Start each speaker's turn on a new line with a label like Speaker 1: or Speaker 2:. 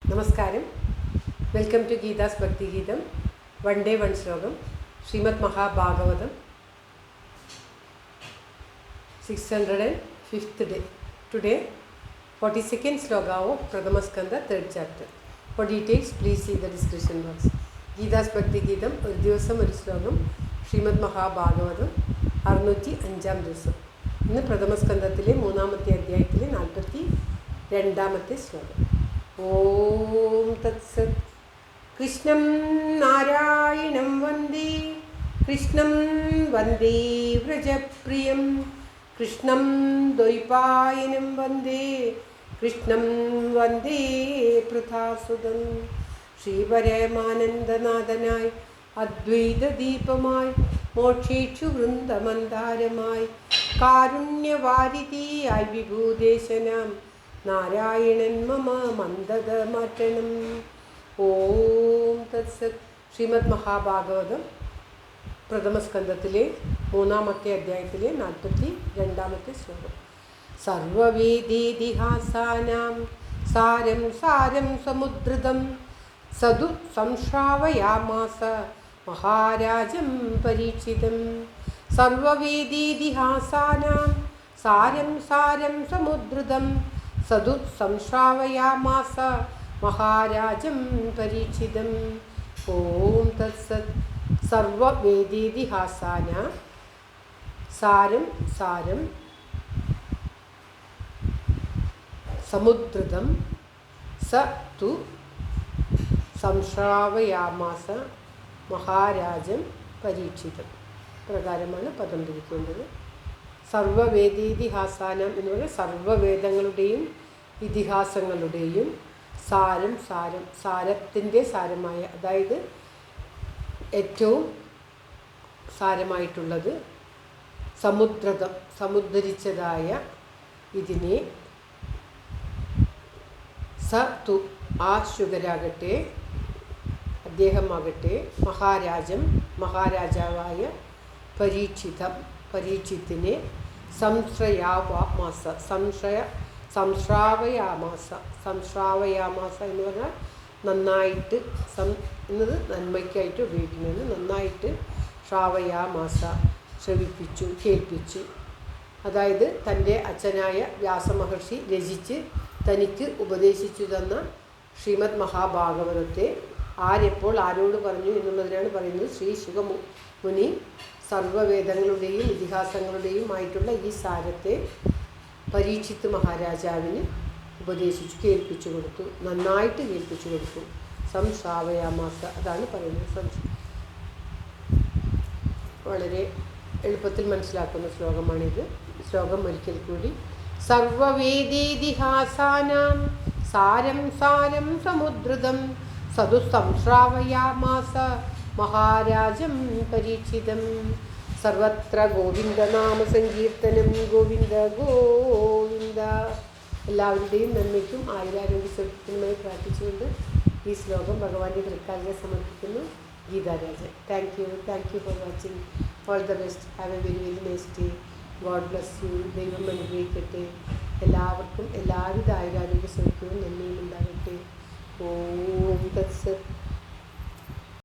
Speaker 1: നമസ്കാരം. Welcome to Geetha's ഭക്തിഗീതം. One day one ശ്ലോകം. Shrimad Mahabhagavatam 605th day. Today 42nd sloka of Prathama Skanda 3rd chapter. For details please see the description box. Geetha's Bhakthigeetham ഒരു ദിവസം ഒരു ശ്ലോകം. ശ്രീമദ് മഹാഭാഗവതം 605 ദിവസം. ഇന്ന് പ്രഥമസ്കന്ധത്തിലെ 3ാമത്തെ അധ്യായത്തിലെ 42ാമത്തെ ശ്ലോകം. ഓം തത്സത്. കൃഷ്ണം നാരായണം വന്ദേ, കൃഷ്ണം വന്ദേ വ്രജപ്രിയം, കൃഷ്ണം ദ്വൈപായനം വന്ദേ, കൃഷ്ണം വന്ദേ പൃഥാസുതം. ശ്രീപരമാനന്ദനാഥനായി അദ്വൈതദീപമായി മോക്ഷേക്ഷു വൃന്ദമന്ദാരമായി കാരുണ്യവാരിധിയായി വിഭൂദേശനാം നാരായണൻ മമ മന്ദത മാറ്റണം. ഓം തത്സത്. ശ്രീമദ് മഹാഭാഗവതം പ്രഥമസ്കന്ധത്തിലെ 3ാമത്തെ അധ്യായത്തിലെ 42ാമത്തെ ശ്ലോകം. സർവവേദേതിഹാസാനാം സാരം സാരം സമുദ്രതം സദു സംശ്രാവയാമാസ മഹാരാജം പരീക്ഷിതം. സർവവേദേതിഹാസാനാം സാരം സാരം സമുദ്രതം സദു സംശ്രാവയാമാസ മഹാരാജം പരീക്ഷിതം. ഓം തത്സത്. സർവവേദേതിഹാസാനാം സാരം സാരം സമുദ്രതം സ തു സംശ്രാവയാമാസ മഹാരാജം പരീക്ഷിതം. പ്രകാരമാണ് പദം തിരിക്കേണ്ടത്. സർവവേദേതിഹാസാനം എന്ന് പറഞ്ഞാൽ സർവവേദങ്ങളുടെയും ഇതിഹാസങ്ങളുടെയും സാരം സാരം സാരത്തിൻ്റെ സാരമായ, അതായത് ഏറ്റവും സാരമായിട്ടുള്ളത്, സമുദ്രതം സമുദ്രിച്ചതായ ഇതിനെ സ തു ആ ശുഗരാകട്ടെ, അദ്ദേഹമാകട്ടെ, മഹാരാജം മഹാരാജാവായ പരീക്ഷിത്തിനെ സംശ്രയാവാമാസ സംശ്രാവയാമാസ എന്ന് പറഞ്ഞാൽ നന്നായിട്ട് എന്നത് നന്മയ്ക്കായിട്ട് ഉപയോഗിക്കുന്നത്. നന്നായിട്ട് ശ്രാവയാമാസ ശ്രവിപ്പിച്ചു, കേൾപ്പിച്ചു. അതായത് തൻ്റെ അച്ഛനായ വ്യാസമഹർഷി രചിച്ച് തനിക്ക് ഉപദേശിച്ചു തന്ന ശ്രീമദ് മഹാഭാഗവതത്തെ ആരെപ്പോൾ ആരോട് പറഞ്ഞു എന്നുള്ളതിനാണ് പറയുന്നത്. ശ്രീ ശുകമുനി സർവവേദങ്ങളുടെയും ഇതിഹാസങ്ങളുടെയും ആയിട്ടുള്ള ഈ സാരത്തെ പരീക്ഷിത്ത് മഹാരാജാവിന് ഉപദേശിച്ചു, കേൾപ്പിച്ചു കൊടുത്തു, നന്നായിട്ട് കേൾപ്പിച്ചു കൊടുത്തു. സംശ്രാവയാമാസ അതാണ് പറയുന്നത്. വളരെ എളുപ്പത്തിൽ മനസ്സിലാക്കുന്ന ശ്ലോകമാണിത്. ശ്ലോകം ഒരിക്കൽ കൂടി. സർവവേദേതിഹാസാനാം സാരം സാരം സമുദ്രതം സദു സംശ്രാവയാമാസ മഹാരാജം പരീക്ഷിതം. സർവത്ര ഗോവിന്ദനാമ സങ്കീർത്തനം. ഗോവിന്ദ ഗോവിന്ദ. എല്ലാവരുടെയും നന്മയ്ക്കും ആയുരാരോഗ്യ സൗഖ്യത്തിനുമായി പ്രാർത്ഥിച്ചുകൊണ്ട് ഈ ശ്ലോകം ഭഗവാന്റെ തൃക്കാലിനെ സമർപ്പിക്കുന്നു. Geetha Rajan. Thank you for watching. All the best. Have A very very nice day. God bless you. ദൈവം അനുഗ്രഹിക്കട്ടെ. എല്ലാവർക്കും എല്ലാവിധ ആയുരാരോഗ്യ സൗഖ്യവും നന്മയും ഉണ്ടാകട്ടെ. ഓം തത്സത്.